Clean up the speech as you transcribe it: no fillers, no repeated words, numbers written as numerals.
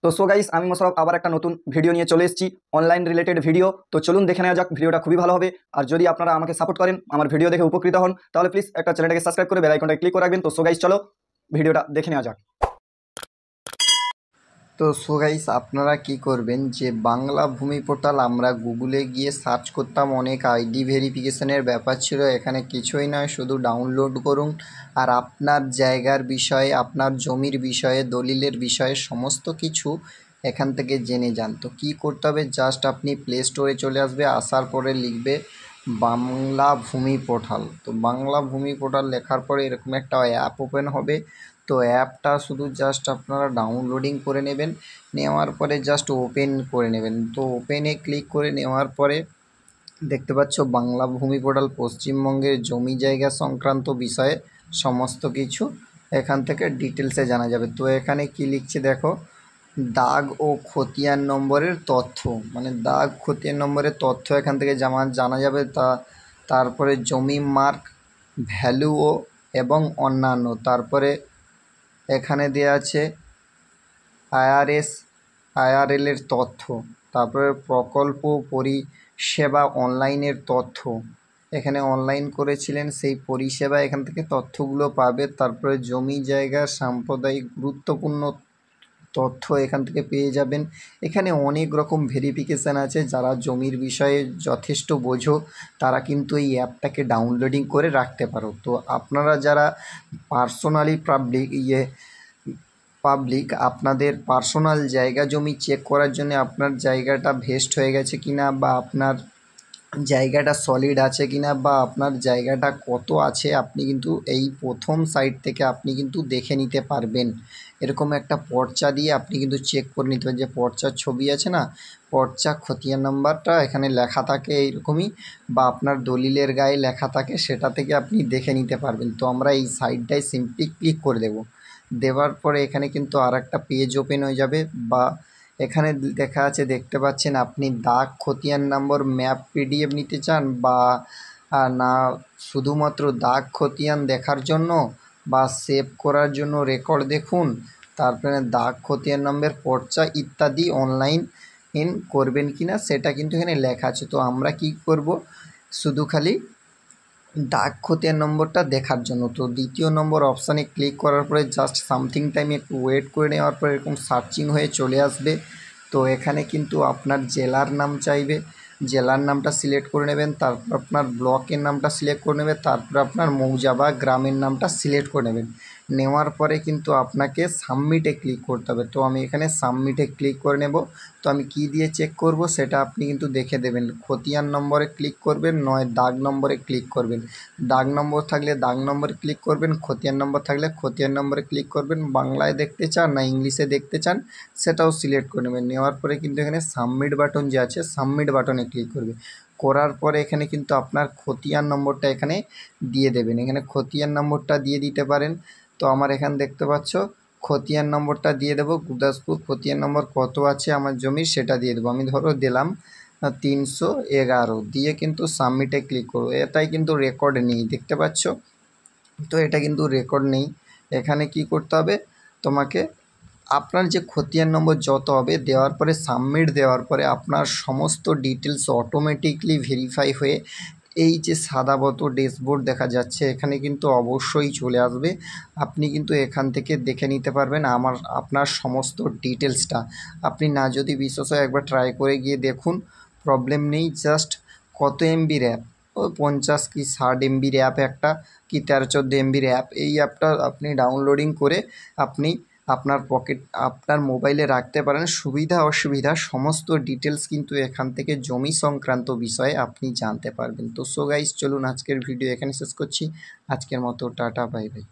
তো so guys, আমি মোশাররফ আবার একটা নতুন ভিডিও নিয়ে চলে এসেছি, অনলাইন রিলেটেড ভিডিও। তো চলুন দেখে নেওয়া যাক, ভিডিওটা খুবই ভালো হবে। আর যদি আপনারা আমাকে সাপোর্ট করেন, আমার ভিডিও দেখে উপকৃত হন, তাহলে প্লিজ একটা চ্যানেলটাকে সাবস্ক্রাইব করে বেল আইকনটা ক্লিক করে রাখবেন। তো সো গাইস, চলো ভিডিওটা দেখে নেওয়া যাক। তো সো গাইস, আপনারা কি করবেন যে বাংলা ভূমি পোর্টাল আমরা গুগলে গিয়ে সার্চ করতাম, অনেক আইডি ভেরিফিকেশনের ব্যাপার ছিল। এখানে কিছুই নয়, শুধু ডাউনলোড করুন আর আপনার জায়গার বিষয়ে, আপনার জমির বিষয়ে, দলিলের বিষয়ে সমস্ত কিছু এখান থেকে জেনে যান। তো কী করতে হবে, জাস্ট আপনি প্লে স্টোরে চলে আসবে, আসার পরে লিখবে বাংলা ভূমি পোর্টাল। তো বাংলা ভূমি পোর্টাল লেখার পরে এরকম একটা অ্যাপ ওপেন হবে। তো অ্যাপটা শুধু জাস্ট আপনারা ডাউনলোডিং করে নেবেন, নেওয়ার পরে জাস্ট ওপেন করে নেবেন। তো ওপেনে ক্লিক করে নেওয়ার পরে দেখতে পাচ্ছ বাংলা ভূমি পোর্টাল, পশ্চিমবঙ্গের জমি জায়গা সংক্রান্ত বিষয়ে সমস্ত কিছু এখান থেকে ডিটেলসে জানা যাবে। তো এখানে কি লিখছে দেখো, দাগ ও খতিয়ান নম্বরের তথ্য, মানে দাগ খতিয়ান নম্বরের তথ্য এখান থেকে জানা যাবে। তারপরে জমি মার্ক ভ্যালু ও এবং অন্যান্য। তারপরে এখানে দেওয়া আছে আইআরএলের তথ্য, তারপরে প্রকল্প পরিষেবা অনলাইনের তথ্য, এখানে অনলাইন করেছিলেন সেই পরিষেবা এখান থেকে তথ্যগুলো পাবে। তারপরে জমি জায়গা সাম্প্রদায়িক গুরুত্বপূর্ণ তথ্য এখান থেকে পেয়ে যাবেন। এখানে অনেক রকম ভেরিফিকেশান আছে, যারা জমির বিষয়ে যথেষ্ট বোঝো তারা কিন্তু এই অ্যাপটাকে ডাউনলোডিং করে রাখতে পারো। তো আপনারা যারা পার্সোনালি পাবলিক আপনাদের পার্সোনাল জায়গা জমি চেক করার জন্য আপনার জায়গাটা ভেস্ট হয়ে গেছে কিনা, বা আপনার জায়গাটা সলিড আছে কিনা, বা আপনার জায়গাটা কত আছে, আপনি কিন্তু এই প্রথম সাইট থেকে আপনি কিন্তু দেখে নিতে পারবেন। এরকম একটা পর্চা দিয়ে আপনি কিন্তু চেক করে নিতে পারেন, যে পর্চার ছবি আছে না, পর্চা খতিয়ান নাম্বারটা এখানে লেখা থাকে এইরকমই, বা আপনার দলিলের গায়ে লেখা থাকে, সেটা থেকে আপনি দেখে নিতে পারবেন। তো আমরা এই সাইটটায় সিম্পলি ক্লিক করে দেওয়ার পরে এখানে কিন্তু আর একটা পেজ ওপেন হয়ে যাবে। বা এখানে লেখা আছে, দেখতে পাচ্ছেন, আপনি দাগ খতিয়ান নম্বর ম্যাপ পিডিএফ নিতে চান, বা না শুধুমাত্র দাগ খতিয়ান দেখার জন্য বা সেভ করার জন্য রেকর্ড দেখুন, তারপরে দাগ খতিয়ান নম্বর পর্চা ইত্যাদি অনলাইন করবেন কিনা সেটা কিন্তু এখানে লেখা আছে। তো আমরা কি করব, শুধু খালি দাগ খতিয়ান নম্বরটা দেখার জন্য। তো দ্বিতীয় নম্বর অপশানে ক্লিক করার পরে জাস্ট সামথিং টাইম একটু ওয়েট করে নেওয়ার পরে এরকম সার্চিং হয়ে চলে আসবে। তো এখানে কিন্তু আপনার জেলার নাম চাইবে, জেলার নামটা সিলেক্ট করে নেবেন, তারপর আপনার ব্লকের নামটা সিলেক্ট করে নেবেন, তারপর আপনার মৌজা বা গ্রামের নামটা সিলেক্ট করে নেবেন। নেওয়ার পরে কিন্তু আপনাকে সাবমিটে ক্লিক করতে হবে। তো আমি এখানে সাবমিটে ক্লিক করে নেব। তো আমি কি দিয়ে চেক করব সেটা আপনি কিন্তু দেখে দেবেন, খতিয়ান নম্বরে ক্লিক করবেন, নয় দাগ নম্বরে ক্লিক করবেন। দাগ নম্বর থাকলে দাগ নম্বরে ক্লিক করবেন, খতিয়ান নম্বর থাকলে খতিয়ান নম্বরে ক্লিক করবেন। বাংলায় দেখতে চান না ইংলিশে দেখতে চান সেটাও সিলেক্ট করে নেবেন। নেওয়ার পরে কিন্তু এখানে সাবমিট বাটন যে আছে, সাবমিট বাটনে ক্লিক করবে। করার পরে এখানে কিন্তু আপনার খতিয়ান নম্বরটা এখানে দিয়ে দেবেন, এখানে খতিয়ান নম্বরটা দিয়ে দিতে পারেন। তো আমার এখানে দেখতে পাচ্ছ খতিয়ান নম্বরটা দিয়ে দেবো, গুরদাসপুর খতিয়ান নম্বর কত আছে আমার জমির সেটা দিয়ে দেবো। আমি ধরো দিলাম 311 দিয়ে কিন্তু সাবমিটে ক্লিক করবো। এটাই কিন্তু রেকর্ড নেই, দেখতে পাচ্ছ। তো এটা কিন্তু রেকর্ড নেই। এখানে কি করতে হবে, তোমাকে আপনার যে খতিয়ান নম্বর যত হবে দেওয়ার পরে সাবমিট দেওয়ার পরে আপনার সমস্ত ডিটেলস অটোমেটিকলি ভেরিফাই হয়ে এই যে সাদাবত ড্যাশবোর্ড দেখা যাচ্ছে এখানে কিন্তু অবশ্যই চলে আসবে। আপনি কিন্তু এখান থেকে দেখে নিতে পারবেন আপনার সমস্ত ডিটেলসটা। আপনি না যদি বিশ্বাস হয় একবার ট্রাই করে গিয়ে দেখুন, প্রবলেম নেই। জাস্ট কত এমবির অ্যাপ, ওই 50 কি 60 এমবির অ্যাপ একটা, কি 13-14 এমবির অ্যাপ। এই অ্যাপটা আপনি ডাউনলোডিং করে আপনি আপনার মোবাইলে রাখতে পারেন। সুবিধা অসুবিধা সমস্ত ডিটেলস কিন্তু এখান থেকে জমি সংক্রান্ত বিষয়ে আপনি জানতে পারবেন। তো সো গাইস, চলুন আজকের ভিডিও এখানে শেষ করছি। আজকের মতো টাটা, বাই বাই।